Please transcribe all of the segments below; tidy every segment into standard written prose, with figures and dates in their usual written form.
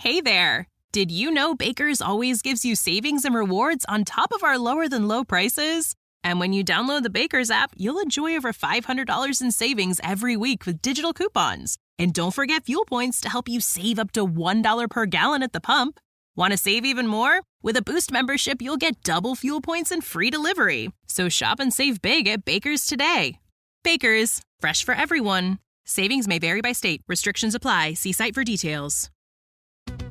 Hey there! Did you know Baker's always gives you savings and rewards on top of our lower-than-low prices? And when you download the Baker's app, you'll enjoy over $500 in savings every week with digital coupons. And don't forget fuel points to help you save up to $1 per gallon at the pump. Want to save even more? With a Boost membership, you'll get double fuel points and free delivery. So shop and save big at Baker's today. Baker's, fresh for everyone. Savings may vary by state. Restrictions apply. See site for details.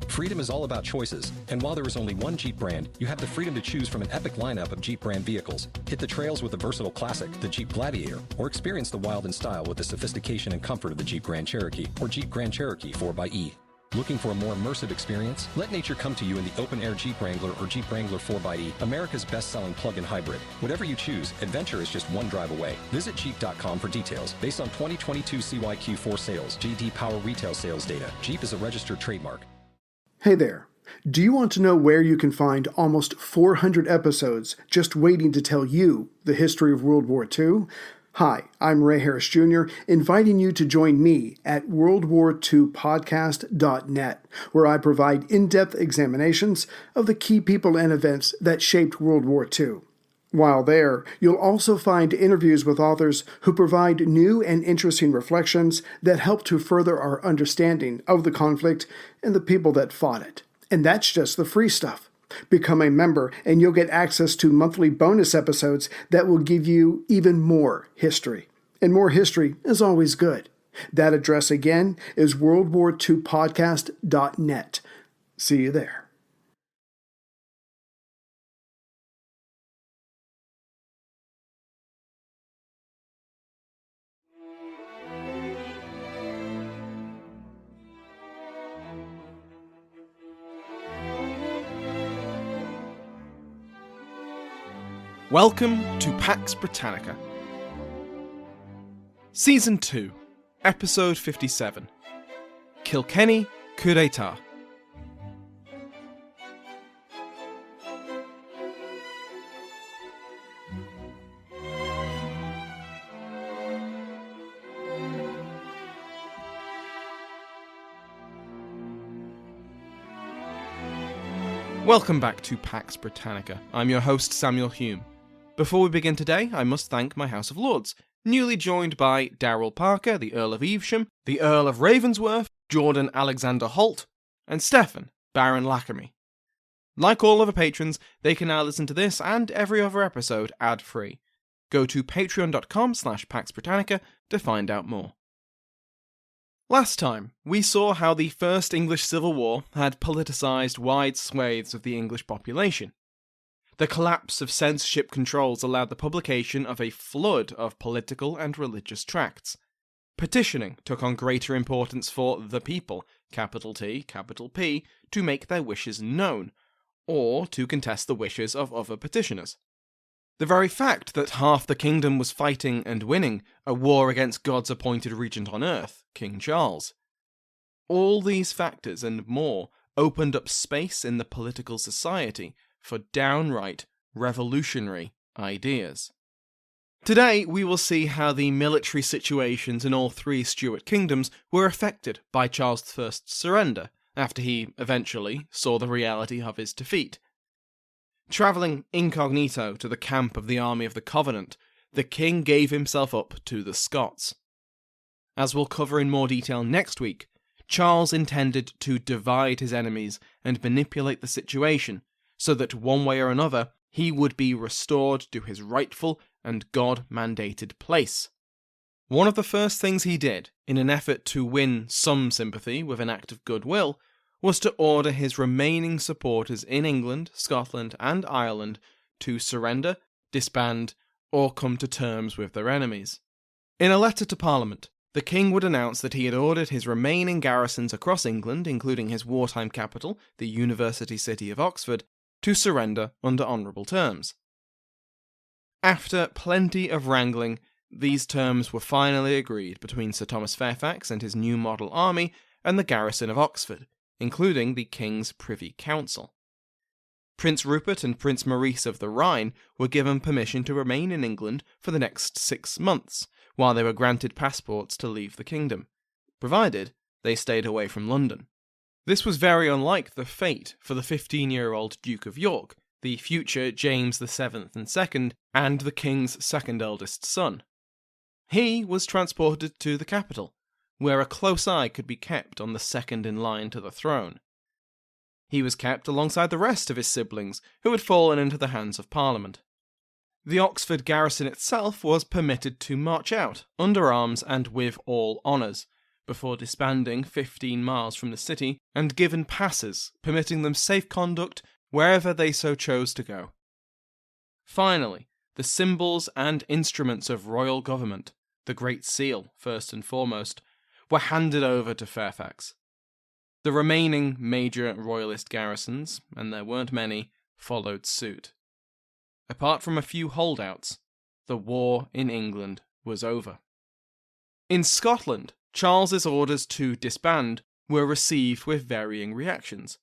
Freedom is all about choices, and while there is only one Jeep brand, you have the freedom to choose from an epic lineup of Jeep brand vehicles. Hit the trails with the versatile classic, the Jeep Gladiator, or experience the wild and style with the sophistication and comfort of the Jeep Grand Cherokee or Jeep Grand Cherokee 4xE. Looking for a more immersive experience? Let nature come to you in the open-air Jeep Wrangler or Jeep Wrangler 4xE, America's best-selling plug-in hybrid. Whatever you choose, adventure is just one drive away. Visit Jeep.com for details. Based on 2022 CYQ4 sales, JD Power retail sales data. Jeep is a registered trademark. Hey there. Do you want to know where you can find almost 400 episodes just waiting to tell you the history of World War II? Hi, I'm Ray Harris Jr., inviting you to join me at worldwar2podcast.net, where I provide in-depth examinations of the key people and events that shaped World War II. While there, you'll also find interviews with authors who provide new and interesting reflections that help to further our understanding of the conflict and the people that fought it. And that's just the free stuff. Become a member and you'll get access to monthly bonus episodes that will give you even more history. And more history is always good. That address again is worldwar2podcast.net. See you there. Welcome to Pax Britannica. Season 2, Episode 57, Kilkenny Coup d'Etat. Welcome back to Pax Britannica. I'm your host, Samuel Hume. Before we begin today, I must thank my House of Lords, newly joined by Darrell Parker, the Earl of Evesham, the Earl of Ravensworth, Jordan Alexander Holt, and Stefan, Baron Lackermy. Like all other patrons, they can now listen to this and every other episode ad-free. Go to patreon.com/PaxBritannica to find out more. Last time, we saw how the First English Civil War had politicised wide swathes of the English population. The collapse of censorship controls allowed the publication of a flood of political and religious tracts. Petitioning took on greater importance for the people, capital T, capital P, to make their wishes known, or to contest the wishes of other petitioners. The very fact that half the kingdom was fighting and winning a war against God's appointed regent on earth, King Charles. All these factors and more opened up space in the political society for downright revolutionary ideas. Today, we will see how the military situations in all three Stuart kingdoms were affected by Charles I's surrender, after he eventually saw the reality of his defeat. Travelling incognito to the camp of the Army of the Covenant, the king gave himself up to the Scots. As we'll cover in more detail next week, Charles intended to divide his enemies and manipulate the situation, so that one way or another he would be restored to his rightful and God-mandated place. One of the first things he did, in an effort to win some sympathy with an act of goodwill, was to order his remaining supporters in England, Scotland and Ireland to surrender, disband, or come to terms with their enemies. In a letter to Parliament, the king would announce that he had ordered his remaining garrisons across England, including his wartime capital, the university city of Oxford, to surrender under honourable terms. After plenty of wrangling, these terms were finally agreed between Sir Thomas Fairfax and his new model army and the garrison of Oxford, including the King's Privy Council. Prince Rupert and Prince Maurice of the Rhine were given permission to remain in England for the next 6 months, while they were granted passports to leave the kingdom, provided they stayed away from London. This was very unlike the fate for the 15-year-old Duke of York, the future James VII and II, and the king's second eldest son. He was transported to the capital, where a close eye could be kept on the second in line to the throne. He was kept alongside the rest of his siblings, who had fallen into the hands of Parliament. The Oxford garrison itself was permitted to march out, under arms and with all honours, before disbanding 15 miles from the city and given passes permitting them safe conduct wherever they so chose to go. Finally, the symbols and instruments of royal government, the Great Seal first and foremost, were handed over to Fairfax. The remaining major royalist garrisons, and there weren't many, followed suit. Apart from a few holdouts, the war in England was over. In Scotland, Charles's orders to disband were received with varying reactions.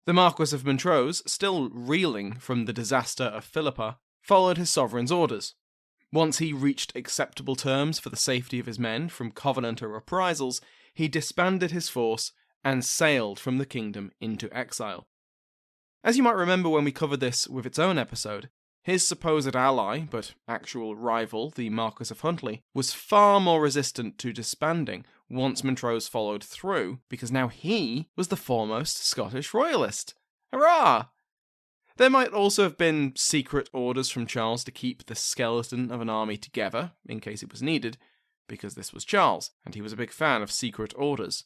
The Marquis of Montrose, still reeling from the disaster of Philippa, followed his sovereign's orders. Once he reached acceptable terms for the safety of his men from Covenanter reprisals, he disbanded his force and sailed from the kingdom into exile. As you might remember when we covered this with its own episode, his supposed ally, but actual rival, the Marquis of Huntly, was far more resistant to disbanding once Montrose followed through, because now he was the foremost Scottish royalist. Hurrah! There might also have been secret orders from Charles to keep the skeleton of an army together, in case it was needed, because this was Charles, and he was a big fan of secret orders.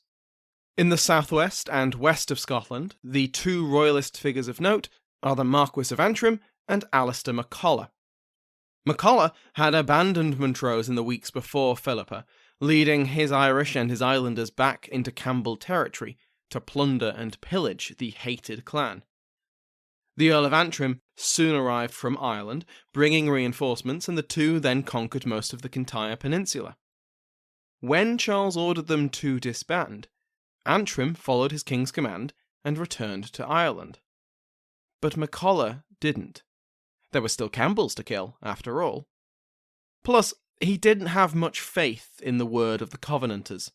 In the southwest and west of Scotland, the two royalist figures of note are the Marquis of Antrim and Alistair MacColla. MacColla had abandoned Montrose in the weeks before Philippa, leading his Irish and his islanders back into Campbell territory to plunder and pillage the hated clan. The Earl of Antrim soon arrived from Ireland, bringing reinforcements, and the two then conquered most of the Kintyre Peninsula. When Charles ordered them to disband, Antrim followed his king's command and returned to Ireland. But MacColla didn't. There were still Campbells to kill, after all. Plus, he didn't have much faith in the word of the Covenanters.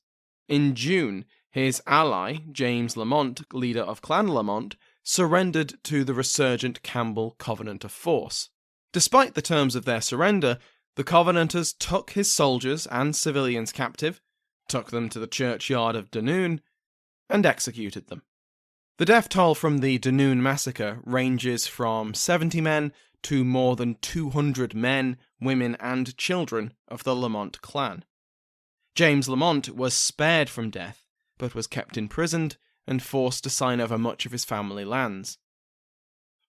In June, his ally, James Lamont, leader of Clan Lamont, surrendered to the resurgent Campbell Covenanter force. Despite the terms of their surrender, the Covenanters took his soldiers and civilians captive, took them to the churchyard of Dunoon, and executed them. The death toll from the Dunoon massacre ranges from 70 men to more than 200 men, women, and children of the Lamont clan. James Lamont was spared from death, but was kept imprisoned and forced to sign over much of his family lands.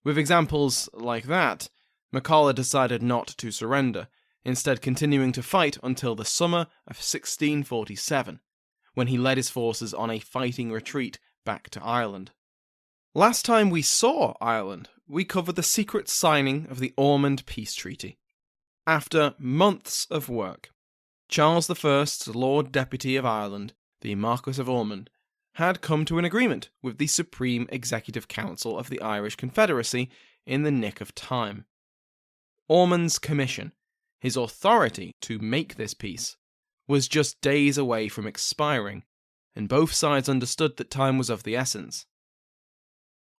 With examples like that, MacColla decided not to surrender, instead continuing to fight until the summer of 1647, when he led his forces on a fighting retreat back to Ireland. Last time we saw Ireland, we covered the secret signing of the Ormond Peace Treaty. After months of work, Charles I, Lord Deputy of Ireland, the Marquis of Ormond, had come to an agreement with the Supreme Executive Council of the Irish Confederacy in the nick of time. Ormond's commission, his authority to make this peace, was just days away from expiring, and both sides understood that time was of the essence.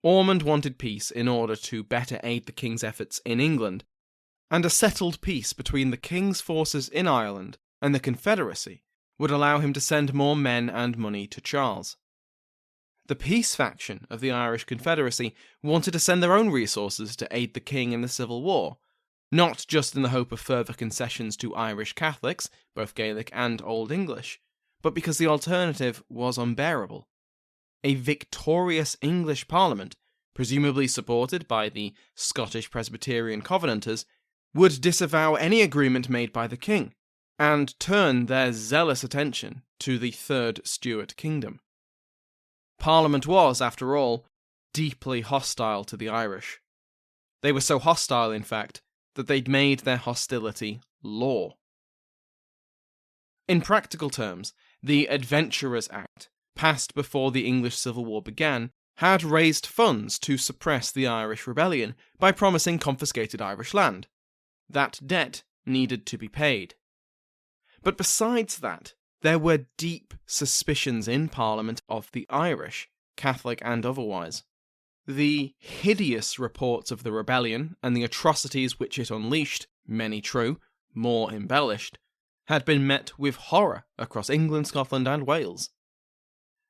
Ormond wanted peace in order to better aid the king's efforts in England, and a settled peace between the king's forces in Ireland and the Confederacy would allow him to send more men and money to Charles. The peace faction of the Irish Confederacy wanted to send their own resources to aid the king in the Civil War, not just in the hope of further concessions to Irish Catholics, both Gaelic and Old English, but because the alternative was unbearable. A victorious English Parliament, presumably supported by the Scottish Presbyterian Covenanters, would disavow any agreement made by the king, and turn their zealous attention to the Third Stuart Kingdom. Parliament was, after all, deeply hostile to the Irish. They were so hostile, in fact, that they'd made their hostility law. In practical terms, the Adventurers Act, passed before the English Civil War began, had raised funds to suppress the Irish rebellion by promising confiscated Irish land. That debt needed to be paid. But besides that, there were deep suspicions in Parliament of the Irish, Catholic and otherwise. The hideous reports of the rebellion and the atrocities which it unleashed, many true, more embellished, had been met with horror across England, Scotland, and Wales.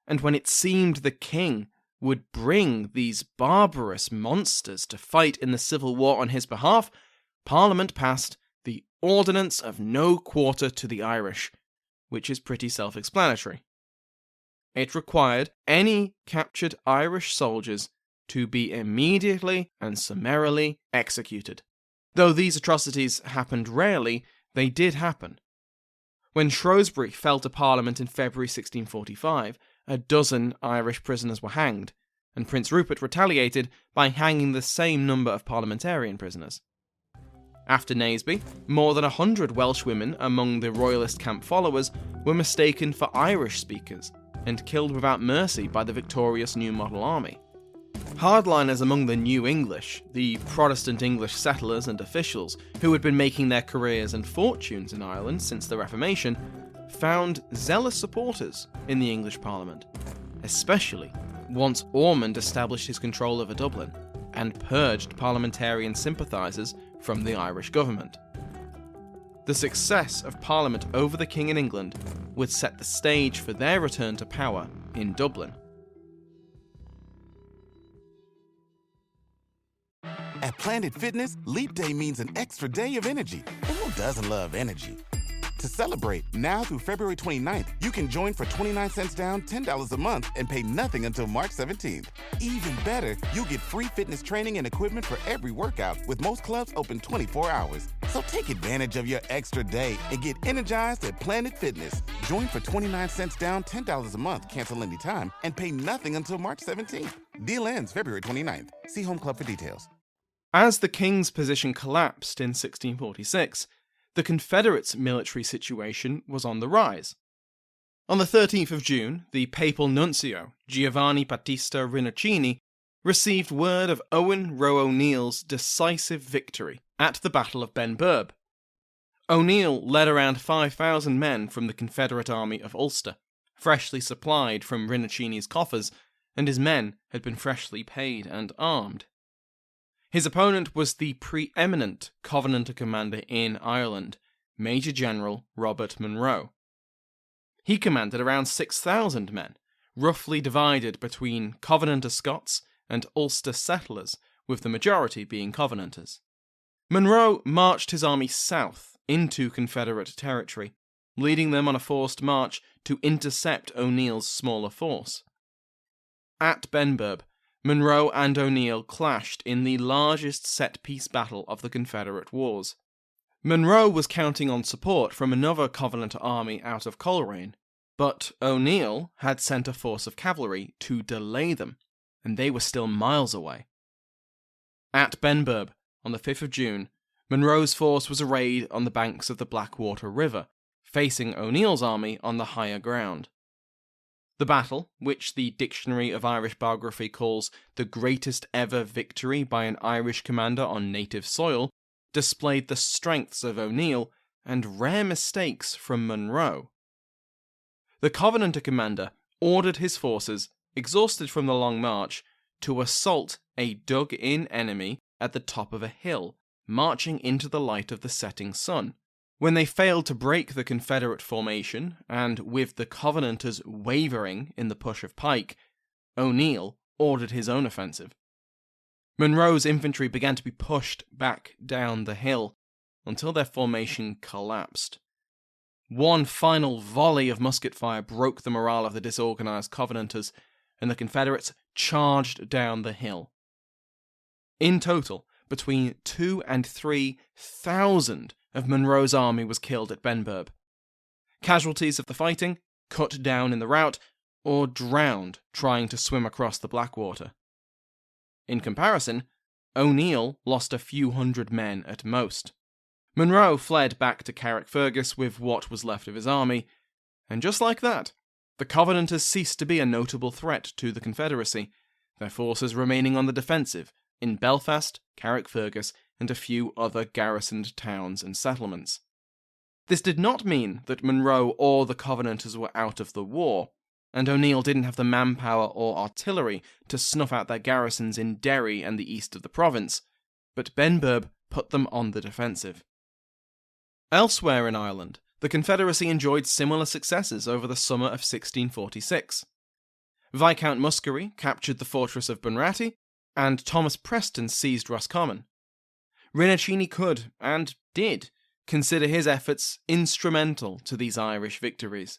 And when it seemed the king would bring these barbarous monsters to fight in the civil war on his behalf, Parliament passed the Ordinance of No Quarter to the Irish, which is pretty self-explanatory. It required any captured Irish soldiers to be immediately and summarily executed. Though these atrocities happened rarely, they did happen. When Shrewsbury fell to Parliament in February 1645, a dozen Irish prisoners were hanged, and Prince Rupert retaliated by hanging the same number of parliamentarian prisoners. After Naseby, more than 100 Welsh women among the royalist camp followers were mistaken for Irish speakers and killed without mercy by the victorious New Model Army. Hardliners among the New English, the Protestant English settlers and officials who had been making their careers and fortunes in Ireland since the Reformation, found zealous supporters in the English Parliament, especially once Ormond established his control over Dublin and purged parliamentarian sympathisers from the Irish government. The success of Parliament over the King in England would set the stage for their return to power in Dublin. At Planet Fitness, Leap Day means an extra day of energy. And who doesn't love energy? To celebrate, now through February 29th, you can join for 29 cents down, $10 a month, and pay nothing until March 17th. Even better, you'll get free fitness training and equipment for every workout, with most clubs open 24 hours. So take advantage of your extra day and get energized at Planet Fitness. Join for 29 cents down, $10 a month, cancel anytime, and pay nothing until March 17th. Deal ends February 29th. See Home Club for details. As the king's position collapsed in 1646, the Confederates' military situation was on the rise. On the 13th of June, the Papal Nuncio, Giovanni Battista Rinuccini, received word of Owen Roe O'Neill's decisive victory at the Battle of Benburb. O'Neill led around 5,000 men from the Confederate army of Ulster, freshly supplied from Rinuccini's coffers, and his men had been freshly paid and armed. His opponent was the preeminent Covenanter commander in Ireland, Major General Robert Monroe. He commanded around 6,000 men, roughly divided between Covenanter Scots and Ulster settlers, with the majority being Covenanters. Monroe marched his army south into Confederate territory, leading them on a forced march to intercept O'Neill's smaller force. At Benburb, Monroe and O'Neill clashed in the largest set-piece battle of the Confederate Wars. Monroe was counting on support from another Covenanter army out of Coleraine, but O'Neill had sent a force of cavalry to delay them, and they were still miles away. At Benburb, on the 5th of June, Monroe's force was arrayed on the banks of the Blackwater River, facing O'Neill's army on the higher ground. The battle, which the Dictionary of Irish Biography calls the greatest ever victory by an Irish commander on native soil, displayed the strengths of O'Neill and rare mistakes from Monroe. The Covenanter commander ordered his forces, exhausted from the long march, to assault a dug-in enemy at the top of a hill, marching into the light of the setting sun. When they failed to break the Confederate formation, and with the Covenanters wavering in the push of pike, O'Neill ordered his own offensive. Monroe's infantry began to be pushed back down the hill, until their formation collapsed. One final volley of musket fire broke the morale of the disorganized Covenanters, and the Confederates charged down the hill. In total, between 2,000 and 3,000 of Monroe's army was killed at Benburb. Casualties of the fighting, cut down in the rout, or drowned trying to swim across the Blackwater. In comparison, O'Neill lost a few hundred men at most. Monroe fled back to Carrickfergus with what was left of his army, and just like that, the Covenanters ceased to be a notable threat to the Confederacy, their forces remaining on the defensive in Belfast, Carrickfergus, and a few other garrisoned towns and settlements. This did not mean that Monroe or the Covenanters were out of the war. and O'Neill didn't have the manpower or artillery to snuff out their garrisons in Derry and the east of the province, but Benburb put them on the defensive. Elsewhere in Ireland, the Confederacy enjoyed similar successes over the summer of 1646. Viscount Muskerry captured the fortress of Bunratty, and Thomas Preston seized Roscommon. Rinuccini could, and did, consider his efforts instrumental to these Irish victories.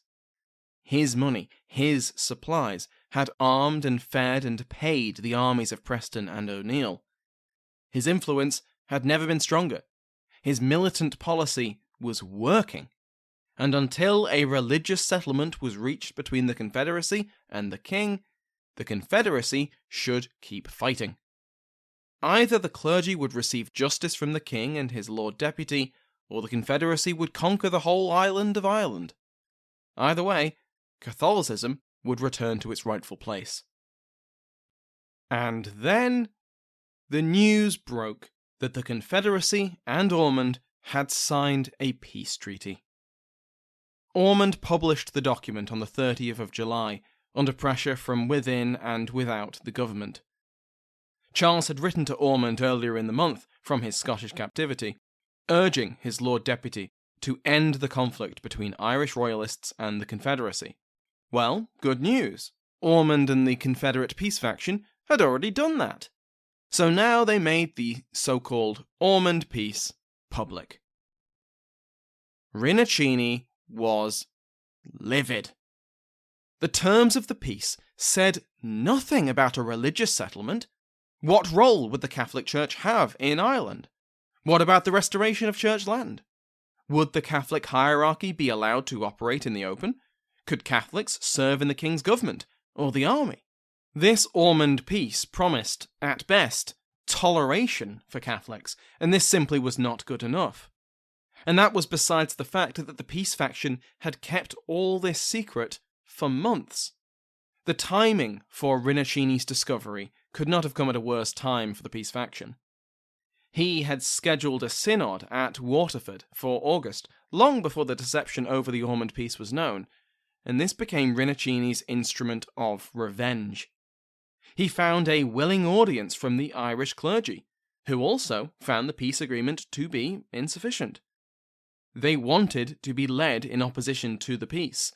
His money, his supplies, had armed and fed and paid the armies of Preston and O'Neill. His influence had never been stronger. His militant policy was working, and until a religious settlement was reached between the Confederacy and the King, the Confederacy should keep fighting. Either the clergy would receive justice from the King and his Lord Deputy, or the Confederacy would conquer the whole island of Ireland. Either way, Catholicism would return to its rightful place. And then the news broke that the Confederacy and Ormond had signed a peace treaty. Ormond published the document on the 30th of July, under pressure from within and without the government. Charles had written to Ormond earlier in the month from his Scottish captivity, urging his Lord Deputy to end the conflict between Irish royalists and the Confederacy. Well, good news. Ormond and the Confederate peace faction had already done that. So now they made the so-called Ormond Peace public. Rinuccini was livid. The terms of the peace said nothing about a religious settlement. What role would the Catholic Church have in Ireland? What about the restoration of church land? Would the Catholic hierarchy be allowed to operate in the open? Could Catholics serve in the King's government or the army? This Ormond Peace promised, at best, toleration for Catholics, and this simply was not good enough. And that was besides the fact that the peace faction had kept all this secret for months. The timing for Rinuccini's discovery could not have come at a worse time for the peace faction. He had scheduled a synod at Waterford for August, long before the deception over the Ormond Peace was known, and this became Rinuccini's instrument of revenge. He found a willing audience from the Irish clergy, who also found the peace agreement to be insufficient. They wanted to be led in opposition to the peace.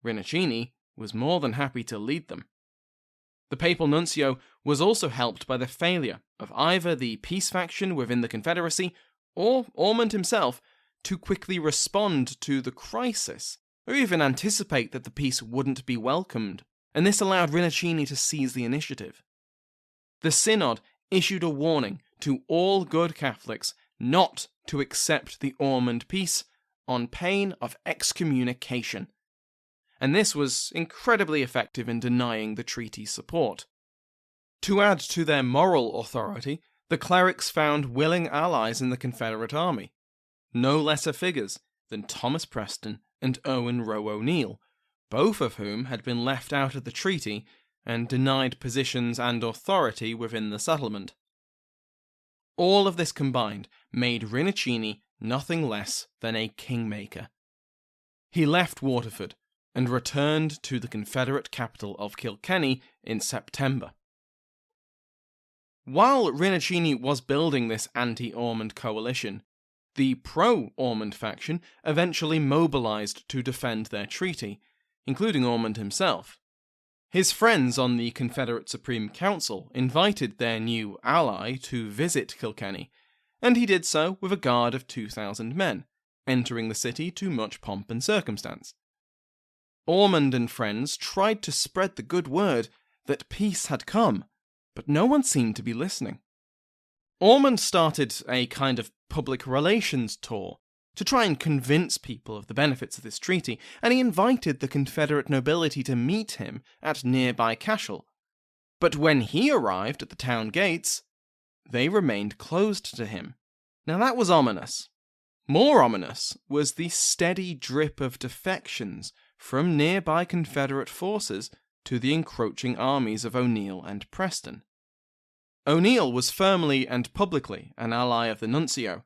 Rinuccini was more than happy to lead them. The Papal Nuncio was also helped by the failure of either the peace faction within the Confederacy or Ormond himself to quickly respond to the crisis, or even anticipate that the peace wouldn't be welcomed, and this allowed Rinuccini to seize the initiative. The Synod issued a warning to all good Catholics not to accept the Ormond Peace on pain of excommunication, and this was incredibly effective in denying the treaty's support. To add to their moral authority, the clerics found willing allies in the Confederate army, no lesser figures than Thomas Preston and Owen Roe O'Neill, both of whom had been left out of the treaty and denied positions and authority within the settlement. All of this combined made Rinuccini nothing less than a kingmaker. He left Waterford and returned to the Confederate capital of Kilkenny in September. While Rinuccini was building this anti-Ormond coalition, the pro-Ormond faction eventually mobilized to defend their treaty, including Ormond himself. His friends on the Confederate Supreme Council invited their new ally to visit Kilkenny, and he did so with a guard of 2,000 men, entering the city to much pomp and circumstance. Ormond and friends tried to spread the good word that peace had come, but no one seemed to be listening. Ormond started a kind of public relations tour to try and convince people of the benefits of this treaty, and he invited the Confederate nobility to meet him at nearby Cashel. But when he arrived at the town gates, they remained closed to him. Now that was ominous. More ominous was the steady drip of defections from nearby Confederate forces to the encroaching armies of O'Neill and Preston. O'Neill was firmly and publicly an ally of the Nuncio,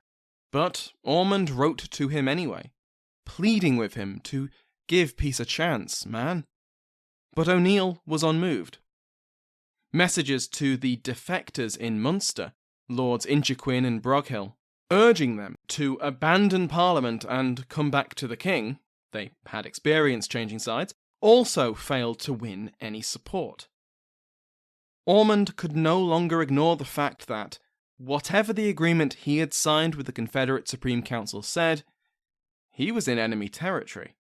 but Ormond wrote to him anyway, pleading with him to give peace a chance, man. But O'Neill was unmoved. Messages to the defectors in Munster, Lords Inchiquin and Broghill, urging them to abandon Parliament and come back to the king, they had experience changing sides, also failed to win any support. Ormond could no longer ignore the fact that, whatever the agreement he had signed with the Confederate Supreme Council said, he was in enemy territory.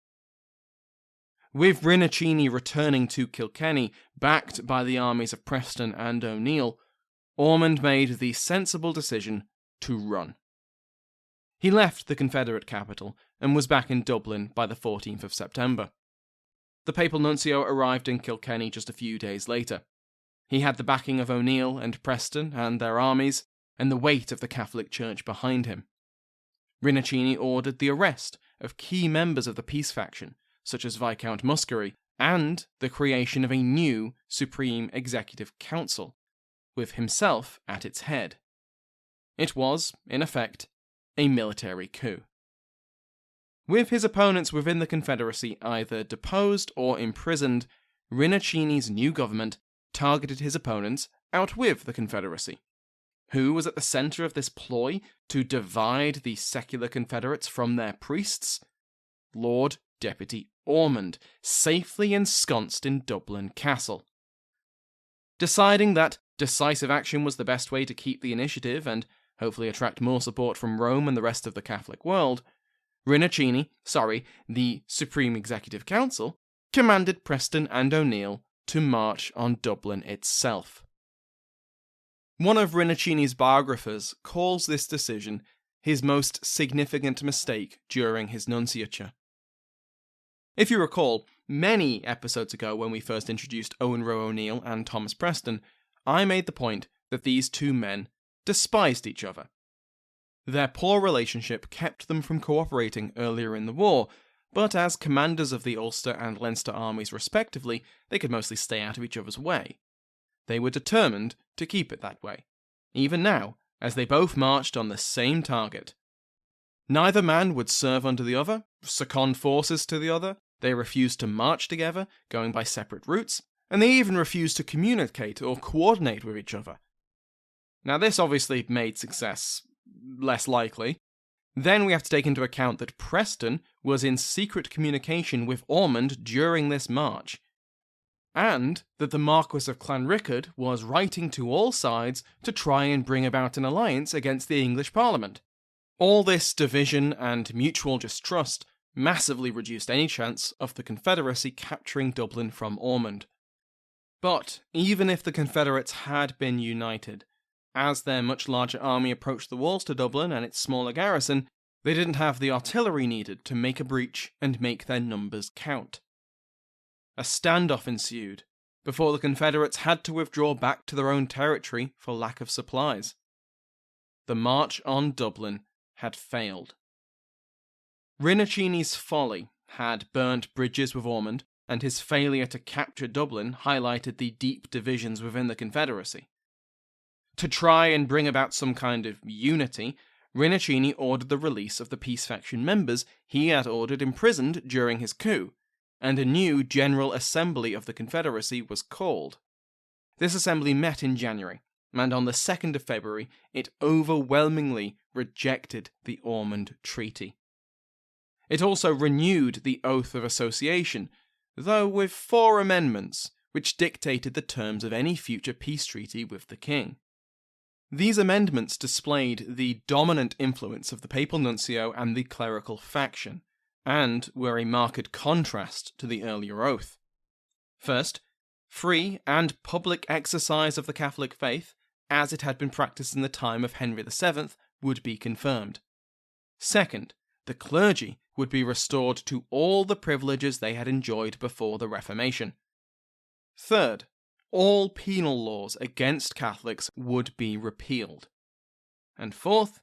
With Rinuccini returning to Kilkenny, backed by the armies of Preston and O'Neill, Ormond made the sensible decision to run. He left the Confederate capital and was back in Dublin by the 14th of September. The Papal Nuncio arrived in Kilkenny just a few days later. He had the backing of O'Neill and Preston and their armies, and the weight of the Catholic Church behind him. Rinuccini ordered the arrest of key members of the peace faction, such as Viscount Muskerry, and the creation of a new Supreme Executive Council, with himself at its head. It was, in effect, a military coup. With his opponents within the Confederacy either deposed or imprisoned, Rinuccini's new government targeted his opponents out with the Confederacy. Who was at the centre of this ploy to divide the secular Confederates from their priests? Lord Deputy Ormond, safely ensconced in Dublin Castle. Deciding that decisive action was the best way to keep the initiative and hopefully attract more support from Rome and the rest of the Catholic world, the Supreme Executive Council, commanded Preston and O'Neill to march on Dublin itself. One of Rinuccini's biographers calls this decision his most significant mistake during his nunciature. If you recall, many episodes ago when we first introduced Owen Roe O'Neill and Thomas Preston, I made the point that these two men despised each other. Their poor relationship kept them from cooperating earlier in the war, but as commanders of the Ulster and Leinster armies respectively, they could mostly stay out of each other's way. They were determined to keep it that way, even now, as they both marched on the same target. Neither man would serve under the other, second forces to the other, they refused to march together, going by separate routes, and they even refused to communicate or coordinate with each other. Now this obviously made success less likely. Then we have to take into account that Preston was in secret communication with Ormond during this march, and that the Marquess of Clanrickard was writing to all sides to try and bring about an alliance against the English Parliament. All this division and mutual distrust massively reduced any chance of the Confederacy capturing Dublin from Ormond. But even if the Confederates had been united, as their much larger army approached the walls to Dublin and its smaller garrison, they didn't have the artillery needed to make a breach and make their numbers count. A standoff ensued, before the Confederates had to withdraw back to their own territory for lack of supplies. The march on Dublin had failed. Rinuccini's folly had burnt bridges with Ormond, and his failure to capture Dublin highlighted the deep divisions within the Confederacy. To try and bring about some kind of unity, Rinuccini ordered the release of the peace faction members he had ordered imprisoned during his coup, and a new General Assembly of the Confederacy was called. This assembly met in January, and on the 2nd of February it overwhelmingly rejected the Ormond Treaty. It also renewed the Oath of Association, though with 4 amendments, which dictated the terms of any future peace treaty with the king. These amendments displayed the dominant influence of the Papal Nuncio and the clerical faction, and were a marked contrast to the earlier oath. First, free and public exercise of the Catholic faith, as it had been practiced in the time of Henry VII, would be confirmed. Second, the clergy would be restored to all the privileges they had enjoyed before the Reformation. Third, all penal laws against Catholics would be repealed. And fourth,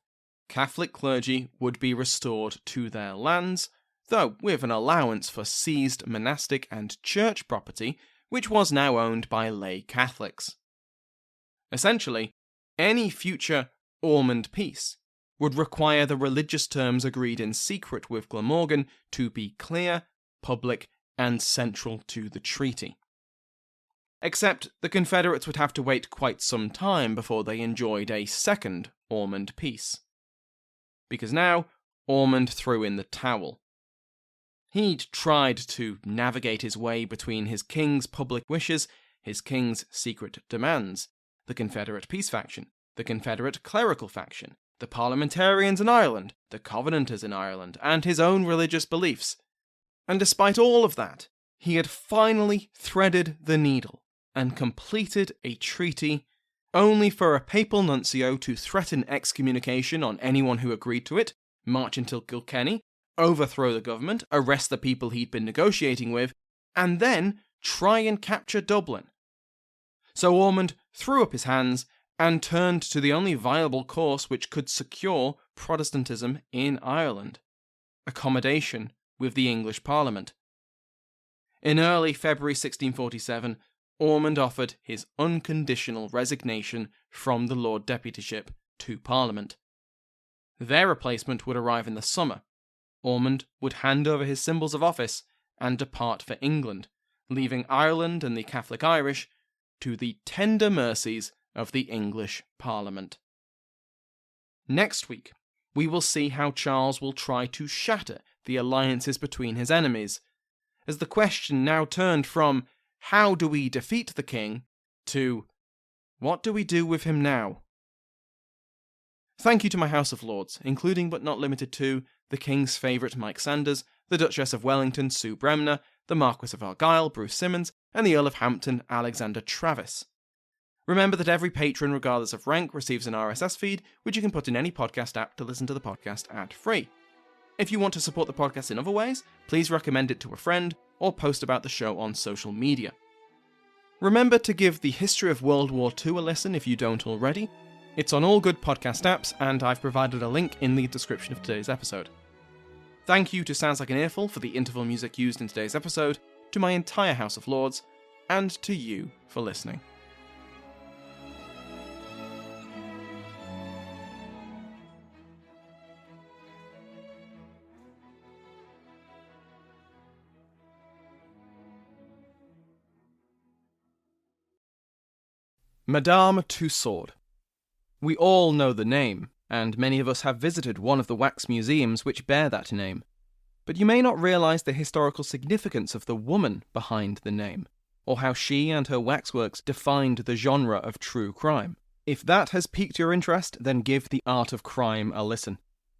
Catholic clergy would be restored to their lands, though with an allowance for seized monastic and church property, which was now owned by lay Catholics. Essentially, any future Ormond Peace would require the religious terms agreed in secret with Glamorgan to be clear, public, and central to the treaty. Except the Confederates would have to wait quite some time before they enjoyed a second Ormond Peace. Because now, Ormond threw in the towel. He'd tried to navigate his way between his king's public wishes, his king's secret demands, the Confederate peace faction, the Confederate clerical faction, the parliamentarians in Ireland, the Covenanters in Ireland, and his own religious beliefs. And despite all of that, he had finally threaded the needle and completed a treaty only for a papal nuncio to threaten excommunication on anyone who agreed to it, march until Kilkenny, overthrow the government, arrest the people he'd been negotiating with, and then try and capture Dublin. So Ormond threw up his hands and turned to the only viable course which could secure Protestantism in Ireland: accommodation with the English Parliament. In early February 1647, Ormond offered his unconditional resignation from the Lord Deputyship to Parliament. Their replacement would arrive in the summer. Ormond would hand over his symbols of office and depart for England, leaving Ireland and the Catholic Irish to the tender mercies of the English Parliament. Next week, we will see how Charles will try to shatter the alliances between his enemies, as the question now turned from how do we defeat the king to what do we do with him now? Thank you to my House of Lords, including but not limited to the King's favourite Mike Sanders, the Duchess of Wellington Sue Bremner, the Marquess of Argyll Bruce Simmons, and the Earl of Hampton Alexander Travis. Remember that every patron, regardless of rank, receives an RSS feed, which you can put in any podcast app to listen to the podcast ad-free. If you want to support the podcast in other ways, please recommend it to a friend or post about the show on social media. Remember to give the History of World War II a listen if you don't already. It's on all good podcast apps, and I've provided a link in the description of today's episode. Thank you to Sounds Like an Earful for the interval music used in today's episode, to my entire House of Lords, and to you for listening. Madame Tussaud. We all know the name, and many of us have visited one of the wax museums which bear that name. But you may not realise the historical significance of the woman behind the name, or how she and her waxworks defined the genre of true crime. If that has piqued your interest, then give The Art of Crime a listen.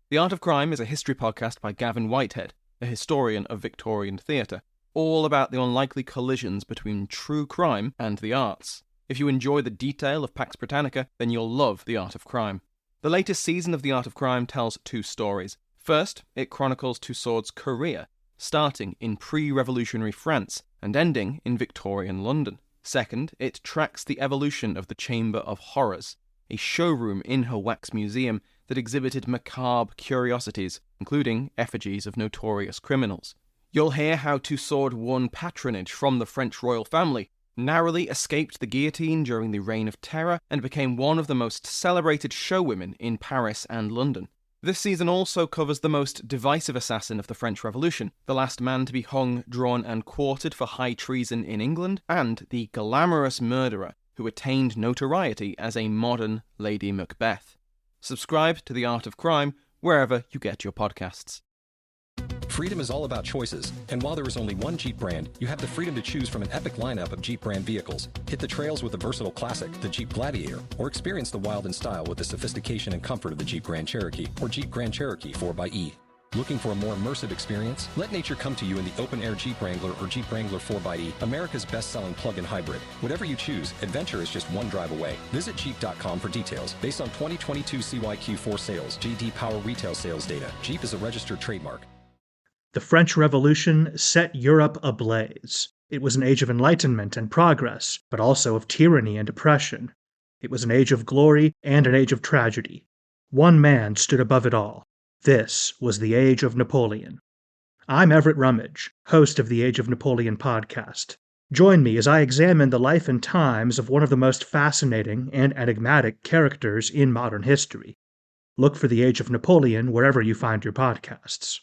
The Art of Crime is a history podcast by Gavin Whitehead, a historian of Victorian theatre, all about the unlikely collisions between true crime and the arts. If you enjoy the detail of Pax Britannica, then you'll love The Art of Crime. The latest season of The Art of Crime tells two stories. First, it chronicles Tussaud's career, starting in pre-revolutionary France and ending in Victorian London. Second, it tracks the evolution of the Chamber of Horrors, a showroom in her wax museum that exhibited macabre curiosities, including effigies of notorious criminals. You'll hear how Tussaud won patronage from the French royal family, narrowly escaped the guillotine during the Reign of Terror, and became one of the most celebrated showwomen in Paris and London. This season also covers the most divisive assassin of the French Revolution, the last man to be hung, drawn and quartered for high treason in England, and the glamorous murderer who attained notoriety as a modern Lady Macbeth. Subscribe to The Art of Crime wherever you get your podcasts. Freedom is all about choices, and while there is only one Jeep brand, you have the freedom to choose from an epic lineup of Jeep brand vehicles. Hit the trails with the versatile classic, the Jeep Gladiator, or experience the wild in style with the sophistication and comfort of the Jeep Grand Cherokee or Jeep Grand Cherokee 4xe. Looking for a more immersive experience? Let nature come to you in the open-air Jeep Wrangler or Jeep Wrangler 4xe, America's best-selling plug-in hybrid. Whatever you choose, adventure is just one drive away. Visit Jeep.com for details. Based on 2022 CYQ4 sales, JD Power retail sales data, Jeep is a registered trademark. The French Revolution set Europe ablaze. It was an age of enlightenment and progress, but also of tyranny and oppression. It was an age of glory and an age of tragedy. One man stood above it all. This was the Age of Napoleon. I'm Everett Rummage, host of the Age of Napoleon podcast. Join me as I examine the life and times of one of the most fascinating and enigmatic characters in modern history. Look for the Age of Napoleon wherever you find your podcasts.